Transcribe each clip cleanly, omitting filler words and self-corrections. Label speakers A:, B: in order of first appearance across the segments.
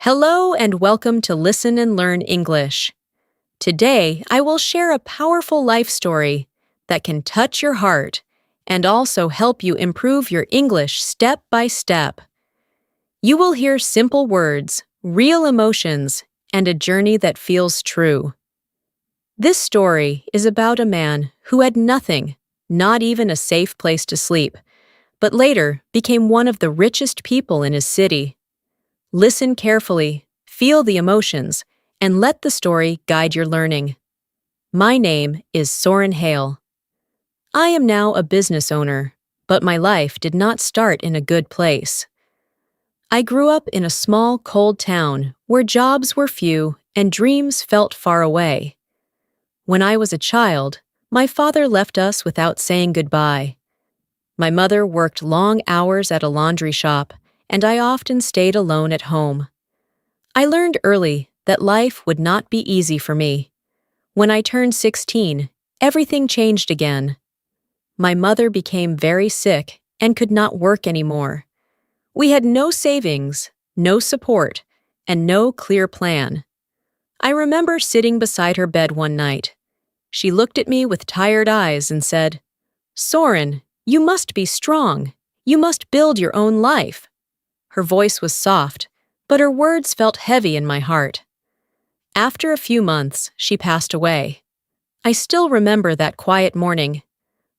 A: Hello and welcome to Listen and Learn English. Today, I will share a powerful life story that can touch your heart and also help you improve your English step by step. You will hear simple words, real emotions, and a journey that feels true. This story is about a man who had nothing, not even a safe place to sleep, but later became one of the richest people in his city. Listen carefully, feel the emotions, and let the story guide your learning. My name is Soren Hale. I am now a business owner, but my life did not start in a good place. I grew up in a small, cold town where jobs were few and dreams felt far away. When I was a child, my father left us without saying goodbye. My mother worked long hours at a laundry shop, and I often stayed alone at home. I learned early that life would not be easy for me. When I turned 16, everything changed again. My mother became very sick and could not work anymore. We had no savings, no support, and no clear plan. I remember sitting beside her bed one night. She looked at me with tired eyes and said, "Soren, you must be strong. You must build your own life." Her voice was soft, but her words felt heavy in my heart. After a few months, she passed away. I still remember that quiet morning.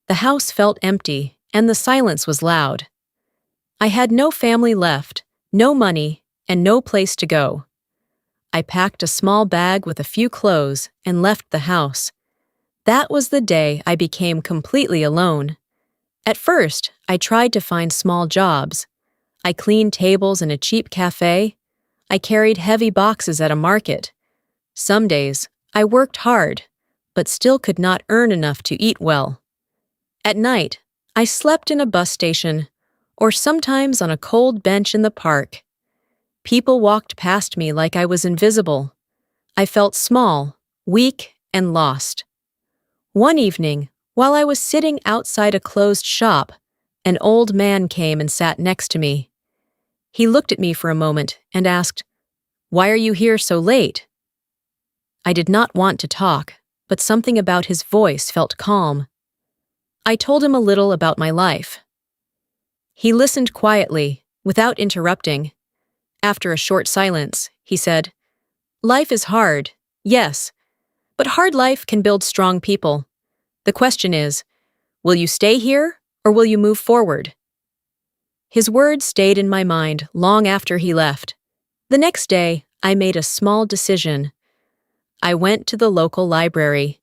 A: The house felt empty, and the silence was loud. I had no family left, no money, and no place to go. I packed a small bag with a few clothes and left the house. That was the day I became completely alone. At first, I tried to find small jobs. I cleaned tables in a cheap cafe. I carried heavy boxes at a market. Some days, I worked hard, but still could not earn enough to eat well. At night, I slept in a bus station, or sometimes on a cold bench in the park. People walked past me like I was invisible. I felt small, weak, and lost. One evening, while I was sitting outside a closed shop, an old man came and sat next to me. He looked at me for a moment and asked, "Why are you here so late?" I did not want to talk, but something about his voice felt calm. I told him a little about my life. He listened quietly, without interrupting. After a short silence, he said, "Life is hard, yes, but hard life can build strong people. The question is, will you stay here or will you move forward?" His words stayed in my mind long after he left. The next day, I made a small decision. I went to the local library.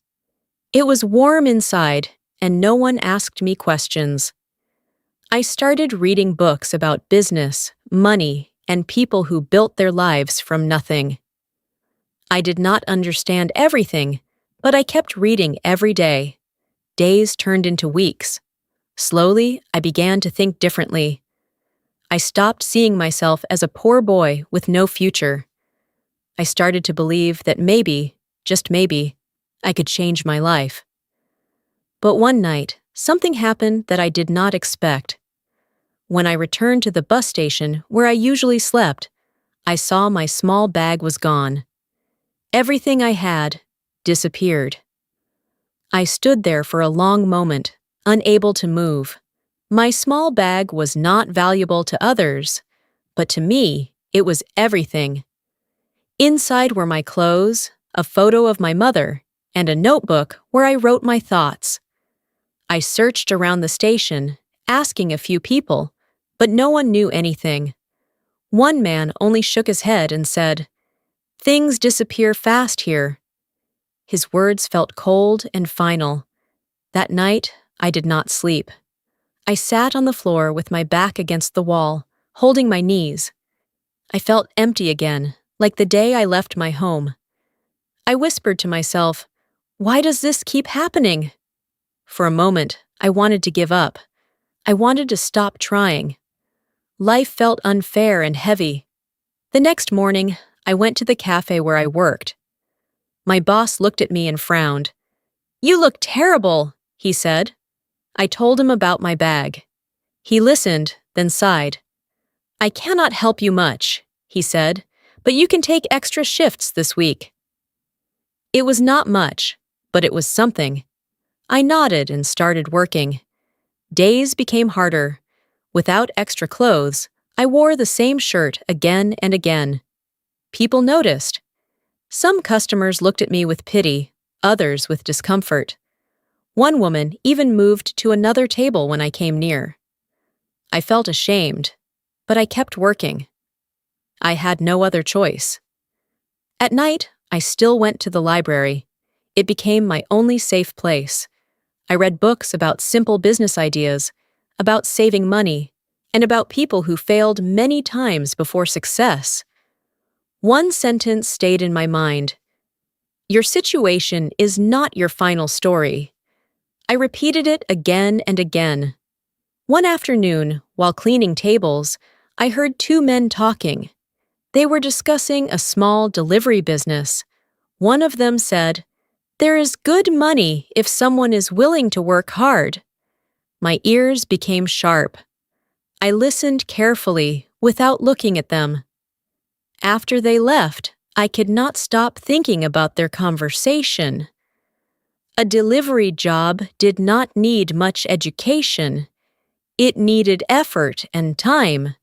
A: It was warm inside, and no one asked me questions. I started reading books about business, money, and people who built their lives from nothing. I did not understand everything, but I kept reading every day. Days turned into weeks. Slowly, I began to think differently. I stopped seeing myself as a poor boy with no future. I started to believe that maybe, just maybe, I could change my life. But one night, something happened that I did not expect. When I returned to the bus station where I usually slept, I saw my small bag was gone. Everything I had disappeared. I stood there for a long moment, unable to move. My small bag was not valuable to others, but to me, it was everything. Inside were my clothes, a photo of my mother, and a notebook where I wrote my thoughts. I searched around the station, asking a few people, but no one knew anything. One man only shook his head and said, "Things disappear fast here." His words felt cold and final. That night, I did not sleep. I sat on the floor with my back against the wall, holding my knees. I felt empty again, like the day I left my home. I whispered to myself, "Why does this keep happening?" For a moment, I wanted to give up. I wanted to stop trying. Life felt unfair and heavy. The next morning, I went to the cafe where I worked. My boss looked at me and frowned. "You look terrible," he said. I told him about my bag. He listened, then sighed. "I cannot help you much," he said, but you can take extra shifts this week." It was not much, but it was something. I nodded and started working. Days became harder. Without extra clothes, I wore the same shirt again and again. People noticed. Some customers looked at me with pity, others with discomfort. One woman even moved to another table when I came near. I felt ashamed, but I kept working. I had no other choice. At night, I still went to the library. It became my only safe place. I read books about simple business ideas, about saving money, and about people who failed many times before success. One sentence stayed in my mind. "Your situation is not your final story." I repeated it again and again. One afternoon, while cleaning tables, I heard two men talking. They were discussing a small delivery business. One of them said, "There is good money if someone is willing to work hard." My ears became sharp. I listened carefully, without looking at them. After they left, I could not stop thinking about their conversation. A delivery job did not need much education. It needed effort and time.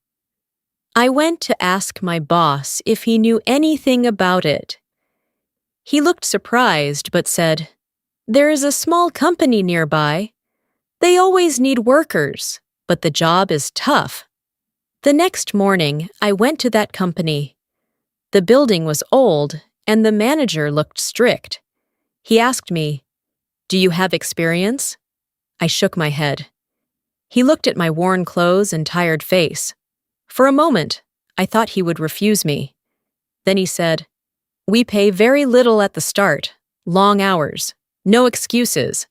A: I went to ask my boss if he knew anything about it. He looked surprised but said, "There is a small company nearby. They always need workers, but the job is tough." The next morning, I went to that company. The building was old, and the manager looked strict. He asked me, "Do you have experience?" I shook my head. He looked at my worn clothes and tired face. For a moment, I thought he would refuse me. Then he said, "We pay very little at the start, long hours, no excuses."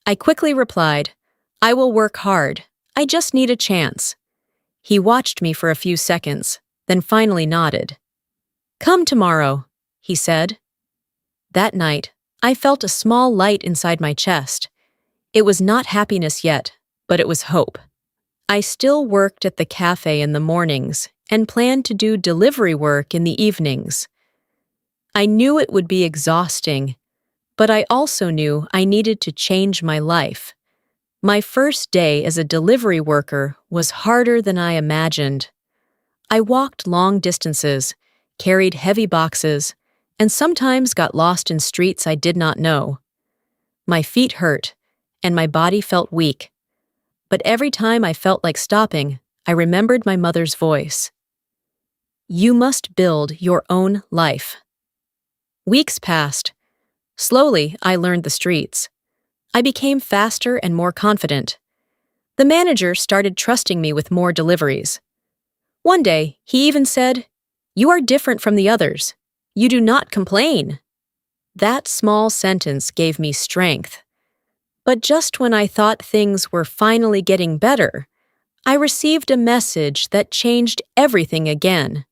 A: I quickly replied, "I will work hard. I just need a chance." He watched me for a few seconds, then finally nodded. "Come tomorrow," he said. That night, I felt a small light inside my chest. It was not happiness yet, but it was hope. I still worked at the cafe in the mornings and planned to do delivery work in the evenings. I knew it would be exhausting, but I also knew I needed to change my life. My first day as a delivery worker was harder than I imagined. I walked long distances, carried heavy boxes, and sometimes got lost in streets I did not know. My feet hurt, and my body felt weak. But every time I felt like stopping, I remembered my mother's voice. "You must build your own life." Weeks passed. Slowly, I learned the streets. I became faster and more confident. The manager started trusting me with more deliveries. One day, he even said, "You are different from the others. You do not complain." That small sentence gave me strength. But just when I thought things were finally getting better, I received a message that changed everything again.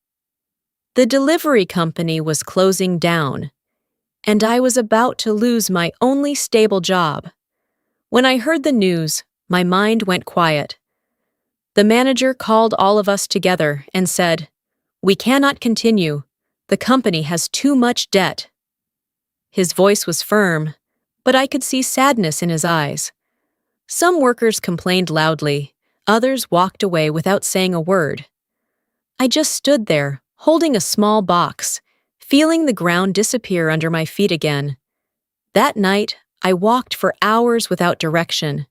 A: The delivery company was closing down, and I was about to lose my only stable job. When I heard the news, my mind went quiet. The manager called all of us together and said, "We cannot continue. The company has too much debt." His voice was firm, but I could see sadness in his eyes. Some workers complained loudly, others walked away without saying a word. I just stood there, holding a small box, feeling the ground disappear under my feet again. That night, I walked for hours without direction.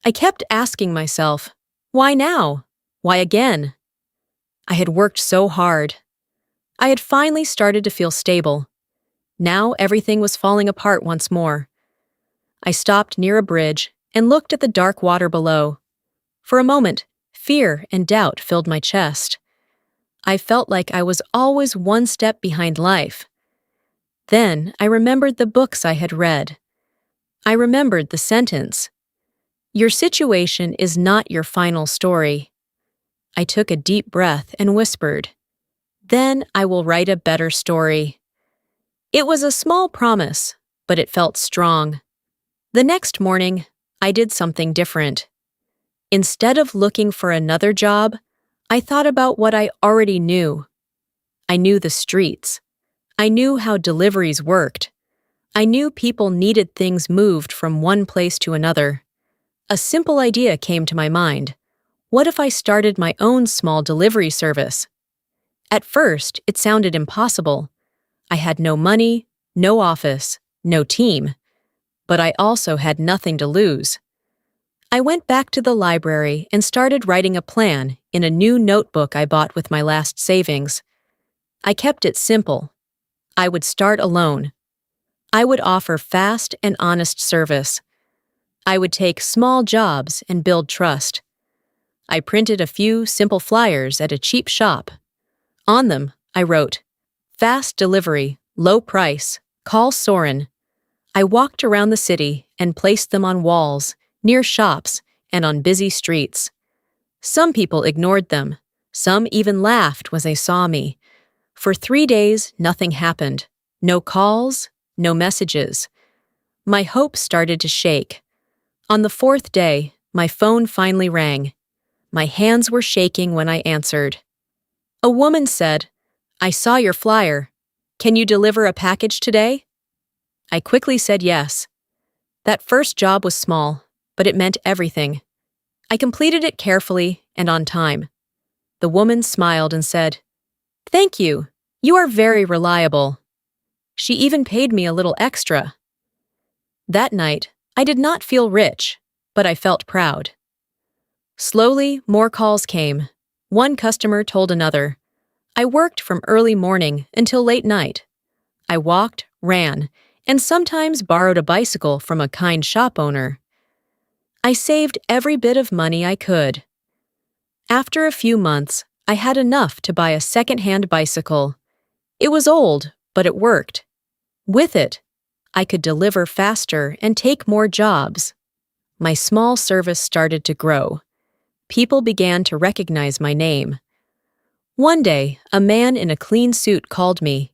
A: I kept asking myself, why now? Why again? I had worked so hard. I had finally started to feel stable. Now everything was falling apart once more. I stopped near a bridge and looked at the dark water below. For a moment, fear and doubt filled my chest. I felt like I was always one step behind life. Then I remembered the books I had read. I remembered the sentence, "Your situation is not your final story." I took a deep breath and whispered, "Then I will write a better story." It was a small promise, but it felt strong. The next morning, I did something different. Instead of looking for another job, I thought about what I already knew. I knew the streets. I knew how deliveries worked. I knew people needed things moved from one place to another. A simple idea came to my mind. What if I started my own small delivery service? At first, it sounded impossible. I had no money, no office, no team. But I also had nothing to lose. I went back to the library and started writing a plan in a new notebook I bought with my last savings. I kept it simple. I would start alone. I would offer fast and honest service. I would take small jobs and build trust. I printed a few simple flyers at a cheap shop. On them, I wrote, "Fast delivery, low price, call Soren." I walked around the city and placed them on walls, near shops, and on busy streets. Some people ignored them. Some even laughed when they saw me. For 3 days, nothing happened. No calls, no messages. My hope started to shake. On the 4th day, my phone finally rang. My hands were shaking when I answered. A woman said, "I saw your flyer. Can you deliver a package today?" I quickly said yes. That first job was small, but it meant everything. I completed it carefully and on time. The woman smiled and said, "Thank you. You are very reliable." She even paid me a little extra. That night, I did not feel rich, but I felt proud. Slowly, more calls came. One customer told another. I worked from early morning until late night. I walked, ran, and sometimes borrowed a bicycle from a kind shop owner. I saved every bit of money I could. After a few months, I had enough to buy a second-hand bicycle. It was old, but it worked. With it, I could deliver faster and take more jobs. My small service started to grow. People began to recognize my name. One day, a man in a clean suit called me.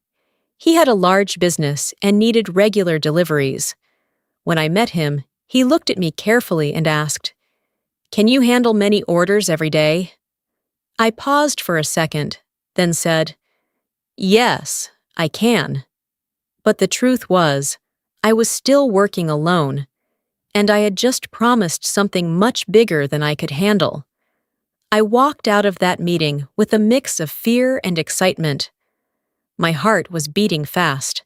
A: He had a large business and needed regular deliveries. When I met him, he looked at me carefully and asked, "Can you handle many orders every day?" I paused for a second, then said, "Yes, I can." But the truth was, I was still working alone, and I had just promised something much bigger than I could handle. I walked out of that meeting with a mix of fear and excitement. My heart was beating fast.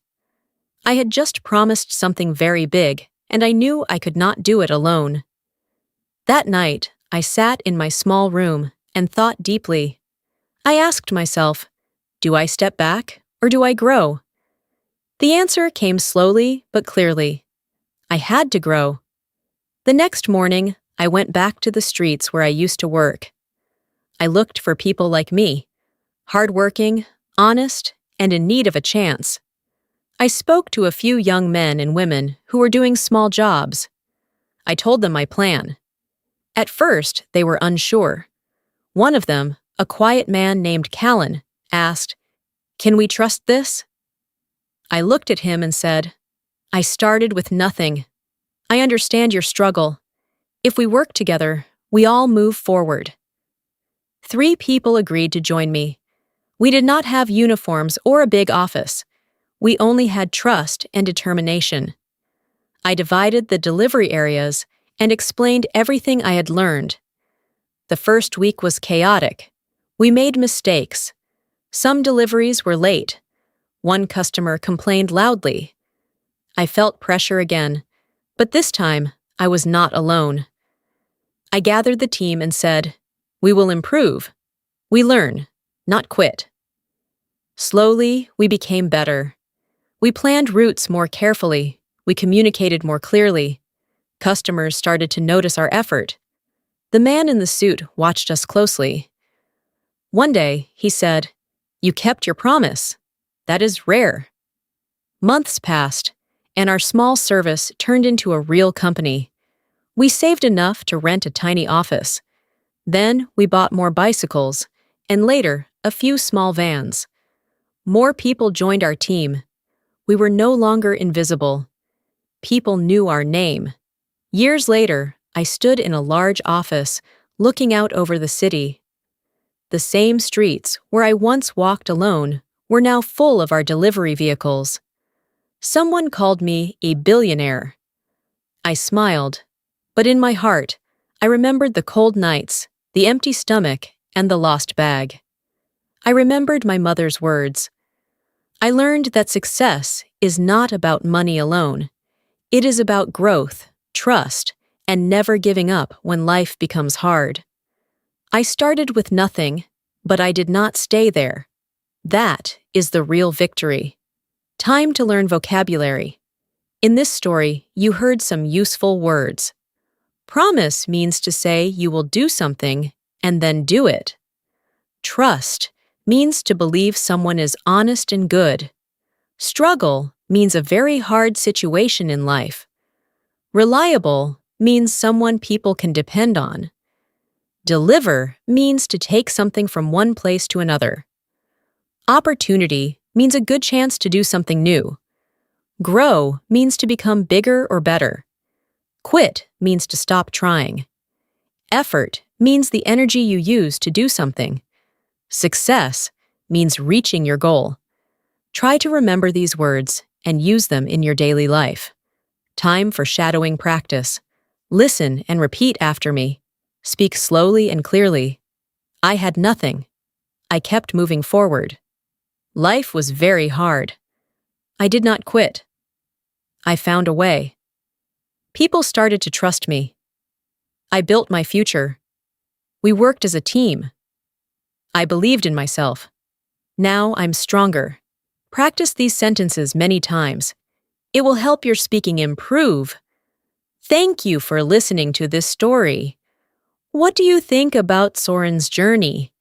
A: I had just promised something very big, and I knew I could not do it alone. That night, I sat in my small room and thought deeply. I asked myself, do I step back or do I grow? The answer came slowly but clearly. I had to grow. The next morning, I went back to the streets where I used to work. I looked for people like me, hardworking, honest, and in need of a chance. I spoke to a few young men and women who were doing small jobs. I told them my plan. At first, they were unsure. One of them, a quiet man named Callan, asked, "Can we trust this?" I looked at him and said, "I started with nothing. I understand your struggle. If we work together, we all move forward." 3 people agreed to join me. We did not have uniforms or a big office. We only had trust and determination. I divided the delivery areas and explained everything I had learned. The first week was chaotic. We made mistakes. Some deliveries were late. One customer complained loudly. I felt pressure again, but this time I was not alone. I gathered the team and said, "We will improve. We learn, not quit." Slowly, we became better. We planned routes more carefully. We communicated more clearly. Customers started to notice our effort. The man in the suit watched us closely. One day, he said, "You kept your promise. That is rare." Months passed, and our small service turned into a real company. We saved enough to rent a tiny office. Then we bought more bicycles, and later, a few small vans. More people joined our team. We were no longer invisible. People knew our name. Years later, I stood in a large office, looking out over the city. The same streets where I once walked alone were now full of our delivery vehicles. Someone called me a billionaire. I smiled, but in my heart, I remembered the cold nights, the empty stomach, and the lost bag. I remembered my mother's words. I learned that success is not about money alone. It is about growth, trust, and never giving up when life becomes hard. I started with nothing, but I did not stay there. That is the real victory. Time to learn vocabulary. In this story, you heard some useful words. Promise means to say you will do something and then do it. Trust means to believe someone is honest and good. Struggle means a very hard situation in life. Reliable means someone people can depend on. Deliver means to take something from one place to another. Opportunity means a good chance to do something new. Grow means to become bigger or better. Quit means to stop trying. Effort means the energy you use to do something. Success means reaching your goal. Try to remember these words and use them in your daily life. Time for shadowing practice. Listen and repeat after me. Speak slowly and clearly. I had nothing. I kept moving forward. Life was very hard. I did not quit. I found a way. People started to trust me. I built my future. We worked as a team. I believed in myself. Now I'm stronger. Practice these sentences many times. It will help your speaking improve. Thank you for listening to this story. What do you think about Soren's journey?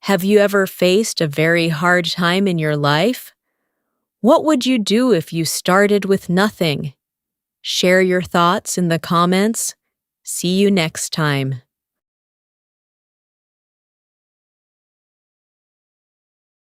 A: Have you ever faced a very hard time in your life? What would you do if you started with nothing? Share your thoughts in the comments. See you next time.